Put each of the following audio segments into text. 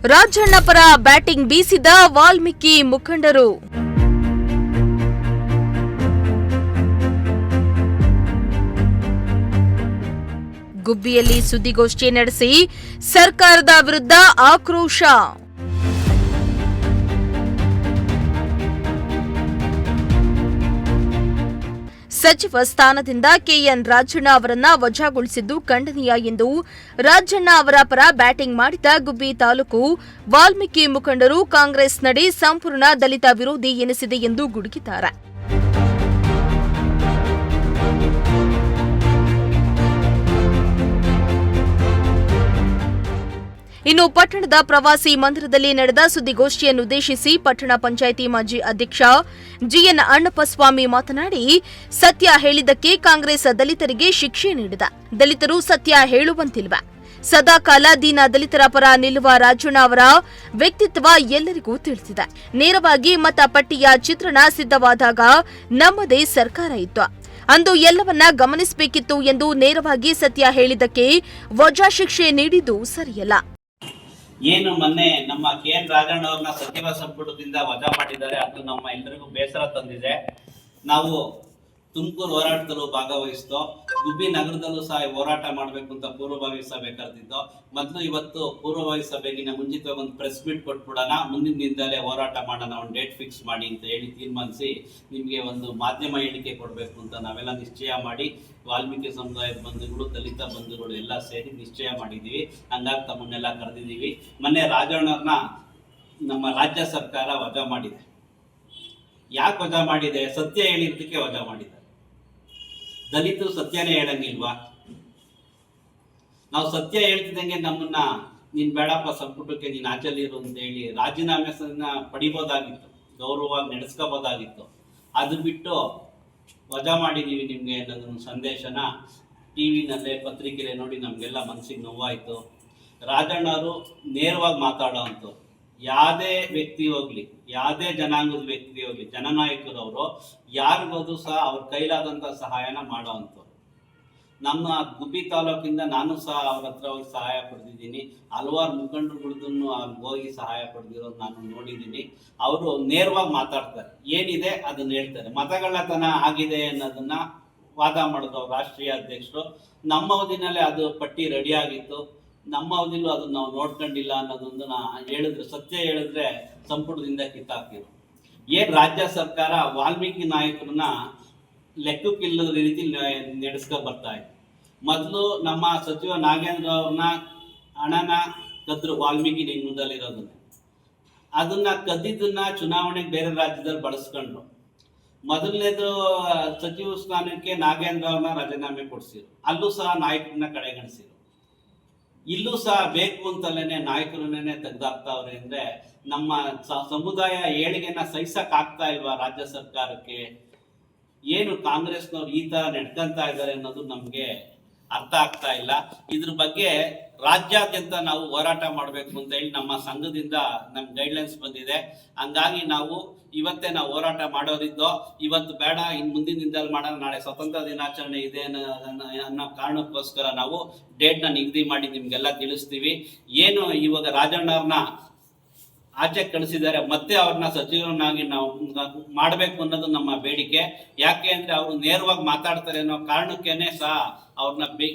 ರಾಜಣ್ಣ ಪರ ಬ್ಯಾಟಿಂಗ್ ಬೀಸಿದ ವಾಲ್ಮೀಕಿ ಮುಖಂಡರು. ಗುಬ್ಬಿಯಲ್ಲಿ ಸುದ್ದಿಗೋಷ್ಠಿ ನಡೆಸಿ ಸರ್ಕಾರದ ವಿರುದ್ಧ ಆಕ್ರೋಶ. ಸಚಿವ ಸ್ಥಾನದಿಂದ ಕೆಎನ್ ರಾಜಣ್ಣ ಅವರನ್ನ ವಜಾಗೊಳಿಸಿದ್ದು ಖಂಡನೀಯ ಎಂದು ರಾಜಣ್ಣ ಅವರ ಪರ ಬ್ಯಾಟಿಂಗ್ ಮಾಡಿದ ಗುಬ್ಬಿ ತಾಲೂಕು ವಾಲ್ಮೀಕಿ ಮುಖಂಡರು ಕಾಂಗ್ರೆಸ್ ನಡೆ ಸಂಪೂರ್ಣ ದಲಿತ ವಿರೋಧಿ ಎನಿಸಿದೆ ಎಂದು ಗುಡುಗಿದ್ದಾರೆ. ಇನ್ನು ಪಟ್ಟಣದ ಪ್ರವಾಸಿ ಮಂದಿರದಲ್ಲಿ ನಡೆದ ಸುದ್ದಿಗೋಷ್ಠಿಯನ್ನುದ್ದೇಶಿಸಿ ಪಟ್ಟಣ ಪಂಚಾಯಿತಿ ಮಾಜಿ ಅಧ್ಯಕ್ಷ ಜಿಎನ್ ಅಣ್ಣಪ್ಪಸ್ವಾಮಿ ಮಾತನಾಡಿ, ಸತ್ಯ ಹೇಳಿದ್ದಕ್ಕೆ ಕಾಂಗ್ರೆಸ್ ದಲಿತರಿಗೆ ಶಿಕ್ಷೆ ನೀಡಿದ. ದಲಿತರು ಸತ್ಯ ಹೇಳುವಂತಿಲ್ವ. ಸದಾಕಾಲ ದೀನ ದಲಿತರ ಪರ ನಿಲ್ಲುವ ರಾಜಣ್ಣ ಅವರ ವ್ಯಕ್ತಿತ್ವ ಎಲ್ಲರಿಗೂ ತಿಳಿದಿದೆ. ನೇರವಾಗಿ ಮತಪಟ್ಟಿಯ ಚಿತ್ರಣ ಸಿದ್ಧವಾದಾಗ ನಮ್ಮದೇ ಸರ್ಕಾರ ಇತ್ತು. ಅಂದು ಎಲ್ಲವನ್ನ ಗಮನಿಸಬೇಕಿತ್ತು ಎಂದು ನೇರವಾಗಿ ಸತ್ಯ ಹೇಳಿದ್ದಕ್ಕೆ ವಜಾ ಶಿಕ್ಷೆ ನೀಡಿದ್ದು ಸರಿಯಲ್ಲ. ಏನು ಮೊನ್ನೆ ನಮ್ಮ ಕೆಎನ್ ರಾಜಣ್ಣ ಅವ್ರನ್ನ ಸಚಿವ ಸಂಪುಟದಿಂದ ವಜಾ ಮಾಡಿದ್ದಾರೆ, ಅದು ನಮ್ಮ ಎಲ್ಲರಿಗೂ ಬೇಸರ ತಂದಿದೆ. ನಾವು ತುಮಕೂರು ಹೋರಾಟದಲ್ಲೂ ಭಾಗವಹಿಸ್ತೋ, ಗುಬ್ಬಿ ನಗರದಲ್ಲೂ ಸಹ ಹೋರಾಟ ಮಾಡಬೇಕು ಅಂತ ಪೂರ್ವಭಾವಿ ಸಭೆ ಕರೆದಿದ್ದೋ. ಮೊದಲು ಇವತ್ತು ಪೂರ್ವಭಾವಿ ಸಭೆಗಿನ ಮುಂಚಿತವಾಗಿ ಒಂದು ಪ್ರೆಸ್ ಮೀಟ್ ಕೊಟ್ಬಿಡೋಣ, ಮುಂದಿನ ದಿನದಲ್ಲೇ ಹೋರಾಟ ಮಾಡೋಣ, ಒಂದು ಡೇಟ್ ಫಿಕ್ಸ್ ಮಾಡಿ ಅಂತ ಹೇಳಿ ತೀರ್ಮಾನಿಸಿ ನಿಮಗೆ ಒಂದು ಮಾಧ್ಯಮ ಹೇಳಿಕೆ ಕೊಡಬೇಕು ಅಂತ ನಾವೆಲ್ಲ ನಿಶ್ಚಯ ಮಾಡಿ, ವಾಲ್ಮೀಕಿ ಸಮುದಾಯದ ಬಂಧುಗಳು, ದಲಿತ ಬಂಧುಗಳು ಎಲ್ಲ ಸೇರಿ ನಿಶ್ಚಯ ಮಾಡಿದ್ದೀವಿ. ಹಂಗಾಗಿ ತಮ್ಮನ್ನೆಲ್ಲ ಕರೆದಿದ್ದೀವಿ. ಮೊನ್ನೆ ರಾಜಣ್ಣವ್ರನ್ನ ನಮ್ಮ ರಾಜ್ಯ ಸರ್ಕಾರ ವಜಾ ಮಾಡಿದೆ. ಯಾಕೆ ವಜಾ ಮಾಡಿದೆ? ಸತ್ಯ ಹೇಳಿದ್ದಕ್ಕೆ ವಜಾ ಮಾಡಿದ್ದಾರೆ. ದಲಿತರು ಸತ್ಯನೇ ಹೇಳಂಗಿಲ್ವಾ? ನಾವು ಸತ್ಯ ಹೇಳ್ತಿದ್ದಂಗೆ ನಮ್ಮನ್ನ ನೀನ್ ಬೇಡಪ್ಪ ಸಂಪುಟಕ್ಕೆ ನೀನ್ ಆಚಲಿರು ಅಂತ ಹೇಳಿ ರಾಜೀನಾಮೆ ಪಡಿಬೋದಾಗಿತ್ತು, ಗೌರವವಾಗಿ ನಡೆಸ್ಕೋಬೋದಾಗಿತ್ತು. ಅದು ಬಿಟ್ಟು ವಜಾ ಮಾಡಿದೀವಿ ನಿಮ್ಗೆ ಅನ್ನೋದೊಂದು ಸಂದೇಶನ ಟಿವಿನಲ್ಲೇ ಪತ್ರಿಕೆಲೆ ನೋಡಿ ನಮ್ಗೆಲ್ಲ ಮನಸ್ಸಿಗೆ ನೋವಾಯ್ತು. ರಾಜಣ್ಣವರು ನೇರವಾಗಿ ಮಾತಾಡೋ ಅಂಥವ್ರು. ಯಾವುದೇ ವ್ಯಕ್ತಿ ಹೋಗ್ಲಿ, ಯಾವುದೇ ಜನಾಂಗದ ವ್ಯಕ್ತಿ ಹೋಗ್ಲಿ, ಜನನಾಯಕರವರು ಯಾರಿಗೋದು ಸಹ ಅವ್ರ ಕೈಲಾದಂಥ ಸಹಾಯನ ಮಾಡೋ ಅಂಥವ್ರು. ನಮ್ಮ ಗುಬ್ಬಿ ತಾಲೂಕಿಂದ ನಾನು ಸಹ ಅವ್ರ ಹತ್ರ ಹೋಗಿ ಸಹಾಯ ಪಡೆದಿದ್ದೀನಿ. ಹಲವಾರು ಮುಖಂಡರುಗಳದನ್ನು ಅಲ್ಲಿ ಹೋಗಿ ಸಹಾಯ ಪಡೆದಿರೋದು ನಾನು ನೋಡಿದ್ದೀನಿ. ಅವರು ನೇರವಾಗಿ ಮಾತಾಡ್ತಾರೆ, ಏನಿದೆ ಅದನ್ನ ಹೇಳ್ತಾರೆ. ಮತಗಳ್ಳತನ ಆಗಿದೆ ಅನ್ನೋದನ್ನ ವಾದ ಮಾಡಿದ್ರು ರಾಷ್ಟ್ರೀಯ ಅಧ್ಯಕ್ಷರು. ನಮ್ಮ ಅವಧಿನಲ್ಲೇ ಅದು ಪಟ್ಟಿ ರೆಡಿ ಆಗಿತ್ತು. ನಮ್ಮ ಅವಧಿಲೂ ಅದನ್ನ ನಾವು ನೋಡ್ಕೊಂಡಿಲ್ಲ ಅನ್ನೋದೊಂದನ್ನ ಹೇಳಿದ್ರೆ, ಸತ್ಯ ಹೇಳಿದ್ರೆ ಸಂಪುಟದಿಂದ ಕಿತ್ತಾಕ್ತಿರು. ಏನ್ ರಾಜ್ಯ ಸರ್ಕಾರ ವಾಲ್ಮೀಕಿ ನಾಯಕರನ್ನ ಲೆಕ್ಕಕ್ಕಿಲ್ಲದ ರೀತಿ ನಡೆಸ್ಕೊ ಬರ್ತಾ ಇದೆ. ಮೊದಲು ನಮ್ಮ ಸಚಿವ ನಾಗೇಂದ್ರ ಅವ್ರನ್ನ ಹಣನ ಕದ್ರು ವಾಲ್ಮೀಕಿ ನಿಗಮದಲ್ಲಿರೋದನ್ನ, ಅದನ್ನ ಕದ್ದಿದ್ದನ್ನ ಚುನಾವಣೆಗೆ ಬೇರೆ ರಾಜ್ಯದಲ್ಲಿ ಬಳಸ್ಕೊಂಡ್ರು. ಮೊದಲನೇದು ಸಚಿವ ಸ್ಥಾನಕ್ಕೆ ನಾಗೇಂದ್ರ ಅವ್ರನ್ನ ರಾಜೀನಾಮೆ ಕೊಡಿಸಿರು, ಅಲ್ಲೂ ಸಹ ನಾಯಕರನ್ನ ಕಡೆಗಣಿಸಿರು. ಇಲ್ಲೂ ಸಹ ಬೇಕು ಅಂತಲೇ ನಾಯಕರನ್ನೇ ತೆಗೆದಾಕ್ತಾವ್ರೆ. ಅಂದ್ರೆ ನಮ್ಮ ಸಮುದಾಯ ಏಳಿಗೆನ ಸಹಿಸಕ್ ಆಗ್ತಾ ಇಲ್ವಾ ರಾಜ್ಯ ಸರ್ಕಾರಕ್ಕೆ? ಏನು ಕಾಂಗ್ರೆಸ್ನವ್ರು ಈ ತರ ನಡ್ಕೊಂತ ಇದ್ದಾರೆ ಅನ್ನೋದು ನಮ್ಗೆ ಅರ್ಥ ಆಗ್ತಾ ಇಲ್ಲ. ಇದ್ರ ಬಗ್ಗೆ ರಾಜ್ಯಾದ್ಯಂತ ನಾವು ಹೋರಾಟ ಮಾಡಬೇಕು ಅಂತ ಹೇಳಿ ನಮ್ಮ ಸಂಘದಿಂದ ನಮ್ ಗೈಡ್ಲೈನ್ಸ್ ಬಂದಿದೆ. ಹಂಗಾಗಿ ನಾವು ಇವತ್ತೇ ನಾವು ಹೋರಾಟ ಮಾಡೋದಿದ್ದೋ, ಇವತ್ತು ಬೇಡ ಇನ್ನು ಮುಂದಿನ ದಿನದಲ್ಲಿ ಮಾಡೋಣ, ನಾಳೆ ಸ್ವತಂತ್ರ ದಿನಾಚರಣೆ ಇದೆ ಅನ್ನೋ ಕಾರಣಕ್ಕೋಸ್ಕರ ನಾವು ಡೇಟ್ನ ನಿಗದಿ ಮಾಡಿ ನಿಮ್ಗೆಲ್ಲ ತಿಳಿಸ್ತೀವಿ. ಏನು ಇವಾಗ ರಾಜಣ್ಣವ್ರನ್ನ ಆಚೆ ಕಳಿಸಿದ್ದಾರೆ, ಮತ್ತೆ ಅವ್ರನ್ನ ಸಚಿವರನ್ನಾಗಿ ನಾವು ಮಾಡಬೇಕು ಅನ್ನೋದು ನಮ್ಮ ಬೇಡಿಕೆ. ಯಾಕೆ ಅಂದ್ರೆ ಅವರು ನೇರವಾಗಿ ಮಾತಾಡ್ತಾರೆ ಅನ್ನೋ ಕಾರಣಕ್ಕೇನೆ ಸಹ ಅವ್ರನ್ನ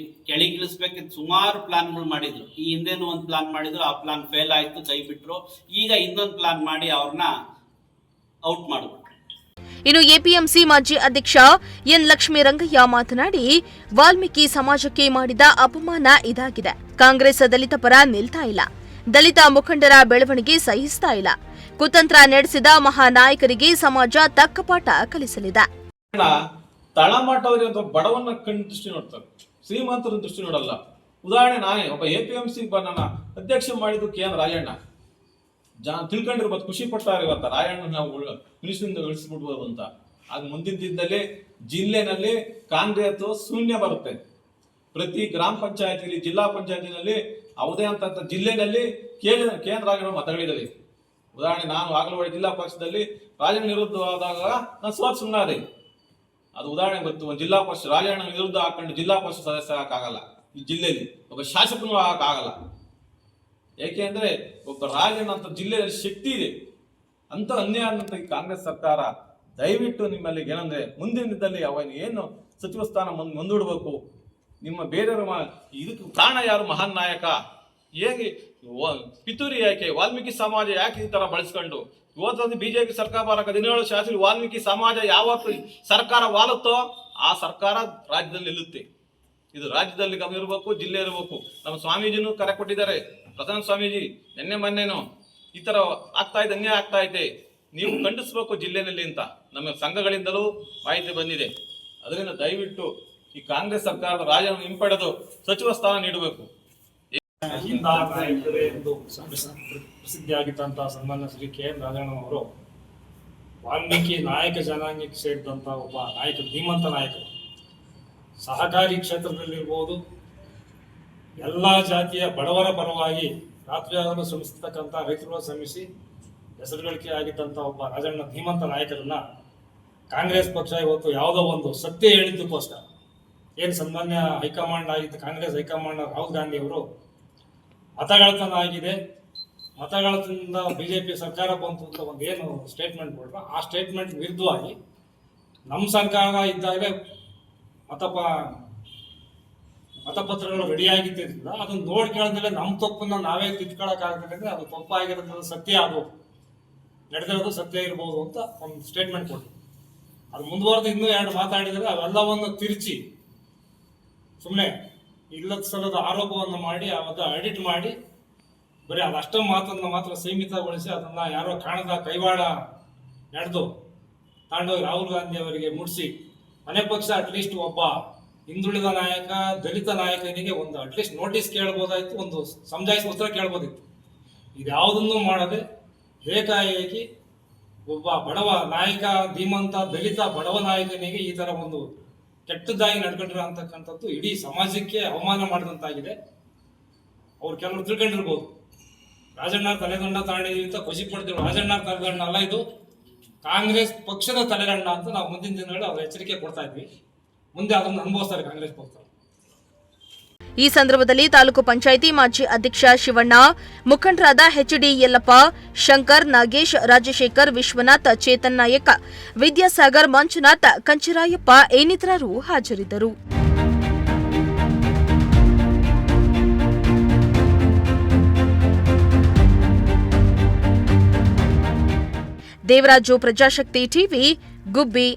ಕೆಳಗಿಳಿಸ್ಬೇಕಿತ್ತು. ಸುಮಾರು ಪ್ಲಾನ್ಗಳು ಮಾಡಿದ್ರು. ಈ ಹಿಂದೆನೂ ಒಂದು ಪ್ಲಾನ್ ಮಾಡಿದ್ರು, ಆ ಪ್ಲಾನ್ ಫೇಲ್ ಆಯ್ತು, ಕೈ ಬಿಟ್ರು. ಈಗ ಇನ್ನೊಂದು ಪ್ಲಾನ್ ಮಾಡಿ ಅವ್ರನ್ನ ಔಟ್ ಮಾಡಿಬಿಟ್ರು. ಇನ್ನು ಎಪಿಎಂಸಿ ಮಾಜಿ ಅಧ್ಯಕ್ಷ ಎನ್ ಲಕ್ಷ್ಮೀರಂಗಯ್ಯ ಮಾತನಾಡಿ, ವಾಲ್ಮೀಕಿ ಸಮಾಜಕ್ಕೆ ಮಾಡಿದ ಅಪಮಾನ ಇದಾಗಿದೆ. ಕಾಂಗ್ರೆಸ್ ದಲಿತ ಪರ ನಿಲ್ತಾ ಇಲ್ಲ, ದಲಿತ ಮುಖಂಡರ ಬೆಳವಣಿಗೆ ಸಹಿಸ್ತಾ ಇಲ್ಲ. ಕುತಂತ್ರ ನಡೆಸಿದ ಮಹಾನಾಯಕರಿಗೆ ಸಮಾಜ ತಕ್ಕ ಪಾಠ ಕಲಿಸಲಿದೆ. ತಳಮಟ್ಟವರಿಗೆ ಬಡವನ್ನ ಕಣ್ಣು ದೃಷ್ಟಿ ನೋಡ್ತಾರೆ, ಶ್ರೀಮಂತರ ದೃಷ್ಟಿ ನೋಡಲ್ಲ. ಉದಾಹರಣೆ, ನಾನೇ ಒಬ್ಬ ಎಪಿಎಂಸಿ ನನ್ನ ಅಧ್ಯಕ್ಷ ಮಾಡಿದ್ದು ಕೆಎನ್ ರಾಜಣ್ಣ. ತಿಳ್ಕೊಂಡಿರ್ಬೋದು, ಖುಷಿ ಪಡ್ತಾರೆ ಇವತ್ತ ರಾಜಣ್ಣ ನಾವು ಮಿನಿಸ್ಟ್ರಿಂದ ಇಳಿಸ್ಬಿಡ್ಬೋದು ಅಂತ. ಆಗ ಮುಂದಿನ ದಿನದಲ್ಲಿ ಜಿಲ್ಲೆನಲ್ಲಿ ಕಾಂಗ್ರೆಸ್ ಶೂನ್ಯ ಬರುತ್ತೆ. ಪ್ರತಿ ಗ್ರಾಮ ಪಂಚಾಯತಿಲಿ, ಜಿಲ್ಲಾ ಪಂಚಾಯತಿನಲ್ಲಿ ಯಾವುದೇ ಅಂತ ಜಿಲ್ಲೆನಲ್ಲಿ ಕೆಎನ್ ರಾಜಣ್ಣ ಮತಗಳಿದ್ದಾರೆ. ಉದಾಹರಣೆ, ನಾನು ಆಗಲವಾಡಿ ಜಿಲ್ಲಾ ಪಕ್ಷದಲ್ಲಿ ರಾಜಣ್ಣ ವಿರುದ್ಧವಾದಾಗ ನಾನು ಸೋತ್ ಸುಮ್ಮನಾದೆ. ಅದು ಉದಾಹರಣೆ ಗೊತ್ತು. ಒಂದು ಜಿಲ್ಲಾ ಪರಿಷತ್ ರಾಜಣ್ಣ ವಿರುದ್ಧ ಹಾಕೊಂಡು ಜಿಲ್ಲಾ ಪರಿಷತ್ ಸದಸ್ಯ ಹಾಕಾಗಲ್ಲ. ಈ ಜಿಲ್ಲೆಯಲ್ಲಿ ಒಬ್ಬ ಶಾಸಕನು ಹಾಕಕ್ಕಾಗಲ್ಲ. ಏಕೆಂದ್ರೆ ಒಬ್ಬ ರಾಜಣ್ಣ ಅಂತ ಜಿಲ್ಲೆಯಲ್ಲಿ ಶಕ್ತಿ ಇದೆ ಅಂತ ಅನ್ಯಾಯ ಆದಂತ ಈ ಕಾಂಗ್ರೆಸ್ ಸರ್ಕಾರ ದಯವಿಟ್ಟು ನಿಮ್ಮಲ್ಲಿ ಏನಂದ್ರೆ ಮುಂದಿನ ದಿನದಲ್ಲಿ ಅವನು ಏನು ಸಚಿವ ಸ್ಥಾನ ಮುಂದೂಡಬೇಕು. ನಿಮ್ಮ ಬೇರೆಯವರ ಇದಕ್ಕೆ ಕಾರಣ ಯಾರು? ಮಹಾನ್ ನಾಯಕ. ಹೇಗೆ ಪಿತೂರಿ ಯಾಕೆ? ವಾಲ್ಮೀಕಿ ಸಮಾಜ ಯಾಕೆ ಈ ತರ ಬಳಸ್ಕೊಂಡು ಇವತ್ತು ಬಿಜೆಪಿ ಸರ್ಕಾರ ಬರಕ 17 ಶಾಸಕರು ವಾಲ್ಮೀಕಿ ಸಮಾಜ ಯಾವತ್ತು ಸರ್ಕಾರ ವಾಲುತ್ತೋ ಆ ಸರ್ಕಾರ ರಾಜ್ಯದಲ್ಲಿ ನಿಲ್ಲುತ್ತೆ. ಇದು ರಾಜ್ಯದಲ್ಲಿ ಗಮನ ಇರಬೇಕು, ಜಿಲ್ಲೆ ಇರಬೇಕು. ನಮ್ಮ ಸ್ವಾಮೀಜಿನೂ ಕರೆ ಕೊಟ್ಟಿದ್ದಾರೆ, ಪ್ರಧಾನ ಸ್ವಾಮೀಜಿ ನಿನ್ನೆ ಮೊನ್ನೆನೂ ಈ ತರ ಆಗ್ತಾ ಇದೆ, ಅನ್ಯಾಯ ಆಗ್ತಾ ಇದೆ, ನೀವು ಖಂಡಿಸ್ಬೇಕು ಜಿಲ್ಲೆಯಲ್ಲಿ ಅಂತ ನಮ್ಮ ಸಂಘಗಳಿಂದಲೂ ಮಾಹಿತಿ ಬಂದಿದೆ. ಅದರಿಂದ ದಯವಿಟ್ಟು ಈ ಕಾಂಗ್ರೆಸ್ ಸರ್ಕಾರದ ರಾಜವನ್ನು ಹಿಂಪಡೆದು ಸಚಿವ ಸ್ಥಾನ ನೀಡಬೇಕು. ಎಂದು ಪ್ರಸಿದ್ಧಿಯಾಗಿದ್ದಂತಹ ಸನ್ಮಾನ್ಯ ಶ್ರೀ KN ರಾಜಣ್ಣನವರು ವಾಲ್ಮೀಕಿ ನಾಯಕ ಜನಾಂಗಕ್ಕೆ ಸೇರಿದಂತಹ ಒಬ್ಬ ನಾಯಕ, ಧೀಮಂತ ನಾಯಕರು. ಸಹಕಾರಿ ಕ್ಷೇತ್ರದಲ್ಲಿರ್ಬೋದು, ಎಲ್ಲ ಜಾತಿಯ ಬಡವರ ಪರವಾಗಿ ರಾತ್ರಿ ಹಗಲು ಶ್ರಮಿಸತಕ್ಕಂಥ ರೈತರು ಶ್ರಮಿಸಿ ಹೆಸರುಗಳಿಕೆ ಆಗಿದ್ದಂಥ ಒಬ್ಬ ರಾಜಣ್ಣ ಧೀಮಂತ ನಾಯಕರನ್ನ ಕಾಂಗ್ರೆಸ್ ಪಕ್ಷ ಇವತ್ತು ಯಾವುದೋ ಒಂದು ಸತ್ಯ ಹೇಳಿದ್ದಕ್ಕೋಸ್ಕರ ಏನು ಸನ್ಮಾನ್ಯ ಹೈಕಮಾಂಡ್ ಆಗಿದ್ದ ಕಾಂಗ್ರೆಸ್ ಹೈಕಮಾಂಡ್ ರಾಹುಲ್ ಗಾಂಧಿ ಅವರು ಮತಗಳತನ ಆಗಿದೆ, ಮತಗಳತನದಿಂದ ಬಿಜೆಪಿ ಸರ್ಕಾರ ಬಂತು ಅಂತ ಒಂದು ಏನು ಸ್ಟೇಟ್ಮೆಂಟ್ ಕೊಟ್ಟರು, ಆ ಸ್ಟೇಟ್ಮೆಂಟ್ ವಿರುದ್ಧವಾಗಿ ನಮ್ಮ ಸರ್ಕಾರ ಇದ್ದಾಗಲೇ ಮತಪತ್ರಗಳು ರೆಡಿಯಾಗಿದ್ದರಿಂದ ಅದನ್ನು ನೋಡಿ ಕೇಳಿದ್ರೆ ನಮ್ಮ ತಪ್ಪನ್ನ ನಾವೇ ತಿದ್ಕೊಳ್ಳೋಕ್ಕಾಗದ್ರೆ ಅದು ತಪ್ಪಾಗಿರೋದು ಸತ್ಯ, ಅದು ನಡೆದಿರೋದು ಸತ್ಯ ಇರ್ಬೋದು ಅಂತ ಒಂದು ಸ್ಟೇಟ್ಮೆಂಟ್ ಕೊಟ್ಟರು. ಅದು ಮುಂದುವರೆದು ಇನ್ನೂ 2 ಮಾತಾಡಿದರೆ ಅವೆಲ್ಲವನ್ನು ತಿರುಚಿ ಸುಮ್ಮನೆ ಇಲ್ಲದ ಸಲದ ಆರೋಪವನ್ನು ಮಾಡಿ ಅವತ್ತು ಎಡಿಟ್ ಮಾಡಿ ಬರೀ ಅದಷ್ಟೇ ಮಾತನ್ನು ಮಾತ್ರ ಸೀಮಿತಗೊಳಿಸಿ ಅದನ್ನು ಯಾರೋ ಕಾಣದ ಕೈವಾಡ ನಡೆದು ತಾಂಡೋಗಿ ರಾಹುಲ್ ಗಾಂಧಿ ಅವರಿಗೆ ಮುಟ್ಟಿಸಿ ಮನೆ ಪಕ್ಷ ಅಟ್ಲೀಸ್ಟ್ ಒಬ್ಬ ಹಿಂದುಳಿದ ನಾಯಕ, ದಲಿತ ನಾಯಕನಿಗೆ ಒಂದು ಅಟ್ಲೀಸ್ಟ್ ನೋಟಿಸ್ ಕೇಳ್ಬೋದಾಯ್ತು, ಒಂದು ಸಮಜಾಯಿಸಿ ಉತ್ತರ ಕೇಳ್ಬೋದಿತ್ತು. ಇದ್ಯಾವುದನ್ನು ಮಾಡದೆ ಏಕಾಏಕಿ ಒಬ್ಬ ಬಡವ ನಾಯಕ, ಧೀಮಂತ ದಲಿತ ಬಡವ ನಾಯಕನಿಗೆ ಈ ತರ ಒಂದು ಕೆಟ್ಟದಾಗಿ ನಡ್ಕೊಂಡಿರೋ ಅಂತಕ್ಕಂಥದ್ದು ಇಡೀ ಸಮಾಜಕ್ಕೆ ಅವಮಾನ ಮಾಡಿದಂತಾಗಿದೆ. ಅವ್ರು ಕೆಲವರು ತಿಳ್ಕೊಂಡಿರ್ಬೋದು ರಾಜಣ್ಣ ತಲೆದಂಡ ತಾಂಡಿದೀವಿ ಅಂತ ಖುಷಿ ಪಡ್ತೀವಿ. ರಾಜಣ್ಣ ತಲೆದಂಡ ಅಲ್ಲ, ಇದು ಕಾಂಗ್ರೆಸ್ ಪಕ್ಷದ ತಲೆದಂಡ ಅಂತ ನಾವು ಮುಂದಿನ ದಿನಗಳಲ್ಲಿ ಅವ್ರ ಎಚ್ಚರಿಕೆ ಕೊಡ್ತಾ ಇದ್ವಿ. ಮುಂದೆ ಅದನ್ನು ಅನುಭವಿಸ್ತಾರೆ ಕಾಂಗ್ರೆಸ್ ಪಕ್ಷ. ಈ ಸಂದರ್ಭದಲ್ಲಿ ತಾಲೂಕು ಪಂಚಾಯಿತಿ ಮಾಜಿ ಅಧ್ಯಕ್ಷ ಶಿವಣ್ಣ, ಮುಖಂಡರಾದ HD ಯಲ್ಲಪ್ಪ, ಶಂಕರ್, ನಾಗೇಶ್, ರಾಜಶೇಖರ್, ವಿಶ್ವನಾಥ್, ಚೇತನ್ ನಾಯಕ, ವಿದ್ಯಾಸಾಗರ್, ಮಂಜುನಾಥ್, ಕಂಚಿರಾಯಪ್ಪ ಇನ್ನಿತರರು ಹಾಜರಿದ್ದರು. ದೇವರಾಜು, ಪ್ರಜಾಶಕ್ತಿ ಟಿವಿ, ಗುಬ್ಬಿ.